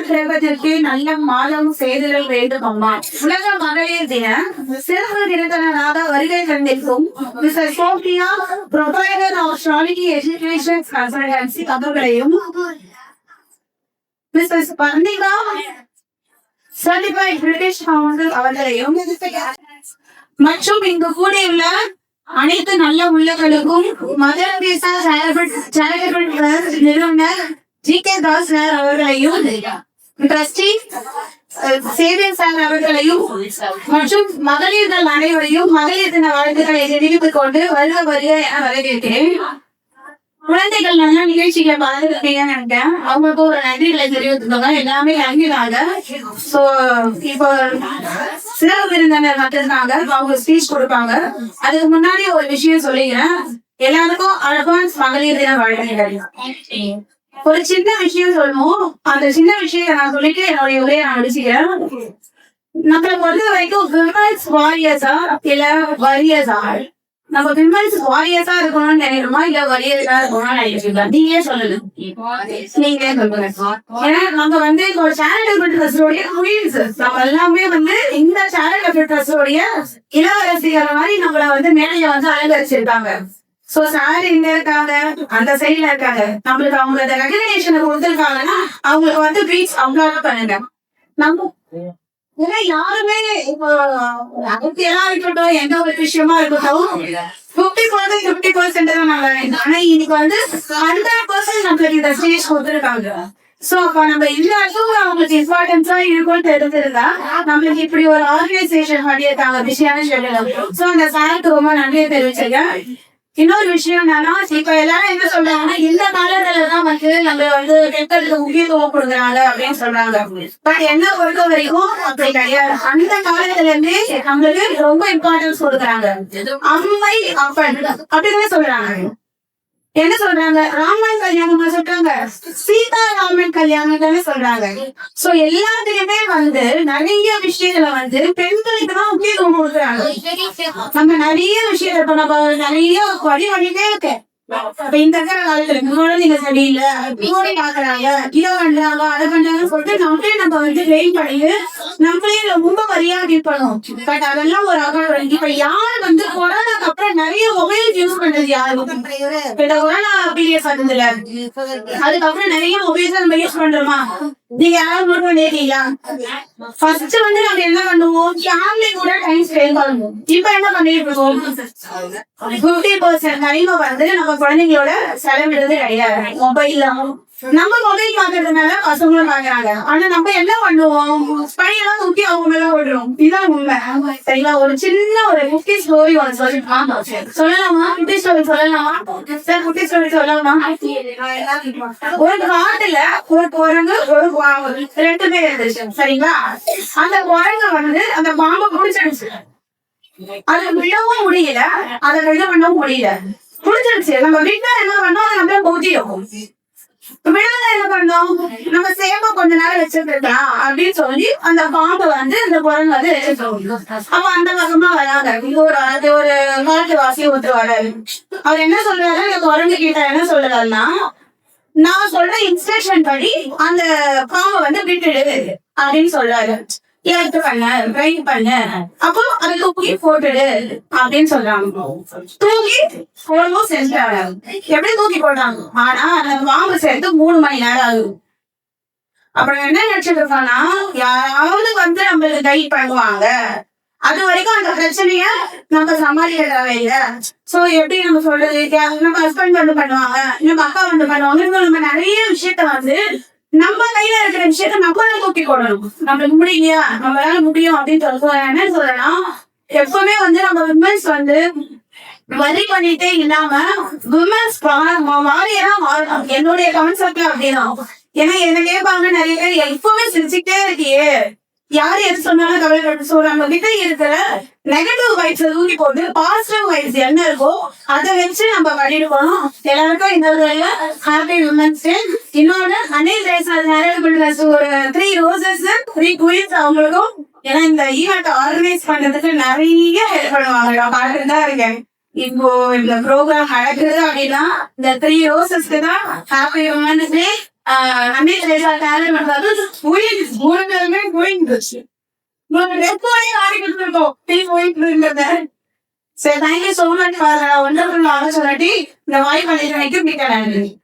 பிறப்பதற்கு நல்ல மாதம் செய்தல் வேண்டும் அம்மா. உலக மகளிர் தின சிறப்பு விருந்தினராக வருகை தந்திருக்கும் mister Sophia, provider of astrology education consultancy அவர்களையும், mister Parnika, certified British council அவர்களையும், மற்றும் இங்கு கூடியுள்ள அனைத்து நல்ல உள்ளங்களுக்கும் மதர் தெரேசா சேரிட்டபிள் ட்ரஸ்ட் நிறுவனர் ஜி.கே. தாஸ் சார் அவர்களையும், ட்ரஸ்டி சேவியர் சார் அவர்களையும் மற்றும் மகளிர்கள் அனைவரையும் மகளிர் தின வாழ்த்துக்களை தெரிவித்துக் கொண்டு வருக வருக என வரவேற்கிறேன். குழந்தைகள் நல்லா நிகழ்ச்சிகளை பார்த்துருப்பீங்கன்னு நினைக்கிறேன். அவங்களுக்கு ஒரு நன்றிகளை தெரிவித்துக்கோங்க. எல்லாமே இறங்கினாங்க. சோ இப்போ சிறப்பு விருந்தினர் மட்டும்தாங்க அவங்க ஸ்பீச் கொடுப்பாங்க. அதுக்கு முன்னாடி ஒரு விஷயம் சொல்லிக்கிறேன். எல்லாருக்கும் அட்வான்ஸ் மகளிர் தின வாழ்த்துக்கள். ஒரு சின்ன விஷயம் சொல்லுவோம். அந்த சின்ன விஷயம் நான் சொல்லிட்டு என்னுடைய உரையை நான் முடிச்சுக்கிறேன். நம்மளை பொறுத்த வரைக்கும் விமன்ஸ் வாரியர்ஸா இல்ல வாரியர்ஸா? நம்ம விமன்ஸ் வாரியர்ஸா இருக்கணும்னு நினைக்கிறோமா இல்ல வாரியர்ஸா இருக்கணும்னு நினைக்கிறீங்களா? நீங்களே சொல்லுங்க. நீங்களே சொல்லுங்க. ஏன்னா நம்ம வந்து இப்போ சேரிட்டபிள் ட்ரஸ்டோடைய குயின்ஸ் நம்ம எல்லாமே வந்து இந்த சேரிட்டபிள் ட்ரஸ்டோடைய இளவரசிகள் மாதிரி நம்மள வந்து மேடையை வந்து அலங்கரிச்சிருக்காங்க. சோ சார் இங்க இருக்காங்க, அந்த சைட்ல இருக்காங்க. நம்மளுக்கு அவங்க அந்த ரெகக்னேஷனை கொடுத்துருக்காங்கன்னா அவங்களுக்கு வந்து ப்ளீஸ் அவங்களால பண்ணுங்க. நம்ம ஏன்னா யாருமே இப்போ எல்லாம் இருக்கட்டும், எந்த ஒரு விஷயமா இருக்கட்டும் 50% தான் நல்லா இருக்கு. ஆனா இன்னைக்கு வந்து 100% நம்மளுக்கு இந்த ஸ்டேஜ் கொடுத்துருக்காங்க. சோ அப்ப நம்ம இந்த அளவுக்கு அவங்களுக்கு இம்பார்ட்டன்ஸா இருக்கும்னு தெரிஞ்சிருந்தா நம்மளுக்கு இப்படி ஒரு ஆர்கனைசேஷன் பண்ணியிருக்காங்க விஷயம் சொல்லலாம். சோ அந்த சாருக்கு ரொம்ப நன்றியை தெரிவிச்சிருக்கேன். இன்னொரு விஷயம் என்னன்னா, இப்ப எல்லாரும் என்ன சொல்றாங்கன்னா இந்த காலத்துலதான் வந்து நம்ம வந்து பெண்களுக்கு முக்கியத்துவம் கொடுக்குறாங்க அப்படின்னு சொல்றாங்க. பட் என்ன பொறுத்த வரைக்கும் அப்படி கிடையாது. அந்த காலத்துல இருந்தே நம்மளுக்கு ரொம்ப இம்பார்ட்டன்ஸ் கொடுக்குறாங்க. அம்மை அப்பன் அப்படின்னு சொல்றாங்க. என்ன சொல்றாங்க? ராமன் கல்யாணமா சொல்றாங்க, சீதா ராமன் கல்யாணம் சொல்றாங்க. சோ எல்லாத்துலயுமே வந்து நிறைய விஷயத்துல வந்து பெண்களுக்கு தான் முக்கியத்துவம் கொடுக்குறாங்க. நம்ம நிறைய விஷயத்த நம்ம நிறைய வழி வழியிலே இருக்கு. அப்ப இந்த காலத்துல குழந்தைங்க சரியில்லை, போடி பாக்குறாங்க, இதோ பண்றாங்க, அதை பண்றாங்கன்னு சொல்லிட்டு நம்மளே நம்ம வந்து வெயிட் பண்ணி நம்மளே ரொம்ப மரியாதை பண்ணுவோம். பட் அதெல்லாம் ஒரு அகல். இப்ப யாரு வந்து கொரோனாக்கு அப்புறம் நிறைய மொபைல் யூஸ் பண்றது யாரு? இந்த கொரோனா பீரியட் வந்ததுல அதுக்கப்புறம் நிறைய மொபைல்ஸ் நம்ம யூஸ் பண்றோமா? நீங்க யாரும் நோட் பண்ணிருக்கீங்களா? ஃபர்ஸ்ட் வந்து நம்ம என்ன பண்ணுவோம்? ஃபேமிலி கூட டைம் ஸ்பெண்ட் பண்ணுவோம். இப்ப என்ன பண்ணிட்டு இருக்கோம்? 50% டைம் வந்து நம்ம குழந்தைங்களோட செலவிடுறது கிடையாது. மொபைல் நம்ம மொபைல் பாக்குறதுனால பசங்களும் பாக்குறாங்க. ஆனா நம்ம என்ன பண்ணுவோம்? பையெல்லாம் தூக்கி அவங்க மேல ஓடுறோம். இதுதான் உண்மை. சரிங்களா? ஒரு சின்ன ஒரு குட்டி ஸ்டோரி ஒன்று சொல்லலாமா? குட்டி ஸ்டோரி சொல்லலாமா சார்? குட்டி ஸ்டோரி சொல்லலாமா? ஒரு காட்டுல ஒரு குரங்கு ஒரு பாம்பு 2 பேர் இருந்துச்சு. சரிங்களா? அந்த குரங்கு வந்து அந்த பாம்பை பிடிச்சிருச்சு. அது விழவும் முடியல, அதை இது பண்ணவும் முடியல. புடிச்சிருச்சு. நம்ம வீட்டுல என்ன பண்ணோம்? அதை நம்ம ஊதியும் விழாத என்ன பண்ணோம்? நம்ம சேவ கொஞ்ச நேரம் வச்சிருக்கலாம் அப்படின்னு சொல்லி அந்த பாம்பை வந்து அந்த குரங்கு வந்து அவன் அந்த பக்கமா வராங்க. ஒரு காட்டு வாசி ஒருத்தர் வராரு. அவர் என்ன சொல்றாரு? அந்த குரங்கு கிட்ட என்ன சொல்றாருன்னா, நான் சொல்ற இன்ஸ்ட்ரக்ஷன் படி அந்த பாம்பை வந்து விட்டுடு அப்படின்னு சொல்றாரு. எடுத்து பண்ண ட்ரை பண்ண, அப்போ அதை தூக்கி போட்டுடு அப்படின்னு சொல்றாங்க. தூக்கி போடவும் செஞ்சாங்க. எப்படி தூக்கி போடுறாங்க? ஆனா அந்த பாம்பு சேர்த்து 3 மணி நேரம் ஆகும். அப்புறம் என்ன நினைச்சிட்டு இருக்கான்னா, யாராவது வந்து நம்மளுக்கு கைட் பண்ணுவாங்க, அது வரைக்கும் அந்த பிரச்சனைய நம்ம சமாளிக்க தேவையில்லை. சோ எப்படி நம்ம சொல்றது? நம்ம ஹஸ்பண்ட் வந்து பண்ணுவாங்க, நம்ம அக்கா வந்து பண்ணுவாங்க. நம்ம நிறைய விஷயத்த வந்து நம்ம கையில இருக்கிற விஷயத்த நம்மள தூக்கி போடணும். நம்மளுக்கு முடியலையா, நம்மளால முடியும் அப்படின்னு சொல்லுவோம். என்ன சொல்லலாம், எப்பவுமே வந்து நம்ம விமன்ஸ் வந்து வரி பண்ணிட்டே இல்லாம விமன்ஸ் வாரியரா மாறணும். என்னுடைய கான்செப்ட்ல அப்படின்னா, ஏன்னா என்ன கேட்பாங்க நிறைய பேர், எப்பவுமே சிரிச்சுக்கிட்டே இருக்கியே, யாரு எது சொன்னாலும் கவலைப்பட்டு சொல்ல, நம்ம கிட்ட இருக்கிற நெகட்டிவ் வைப்ஸ் தூக்கி போட்டு பாசிட்டிவ் வைப்ஸ் என்ன இருக்கோ அதை வச்சு நம்ம பண்ணிடுவோம். எல்லாருக்கும் இந்த ஹாப்பி விமன்ஸ் டே. இன்னொன்னு அனில் தேசாய் ஒரு 3 ரோசஸ் 3 குயின்ஸ் அவங்களுக்கும். ஏன்னா இந்த ஈவெண்ட் ஆர்கனைஸ் பண்றதுக்கு நிறைய ஹெல்ப் பண்ணுவாங்க. நான் பார்த்துட்டு தான் இருக்கேன். இப்போ இந்த ப்ரோக்ராம் நடக்குது அப்படின்னா இந்த 3 ரோசஸ்க்கு தான் ஹாப்பி விமன்ஸ் டே. நன்றி தெரிவிச்சா டேலண்ட் பண்றது மூணுமே போயிட்டு உங்களுக்கு டெஸ்ட் வரையும் ஆடிக்கிட்டு இருக்கோம் டீ போயிட்டு இருந்தது. சரி, thank you so much for wonderful opportunity. இந்த வாய்ப்பு அளித்தமைக்கு மிக்க நன்றி.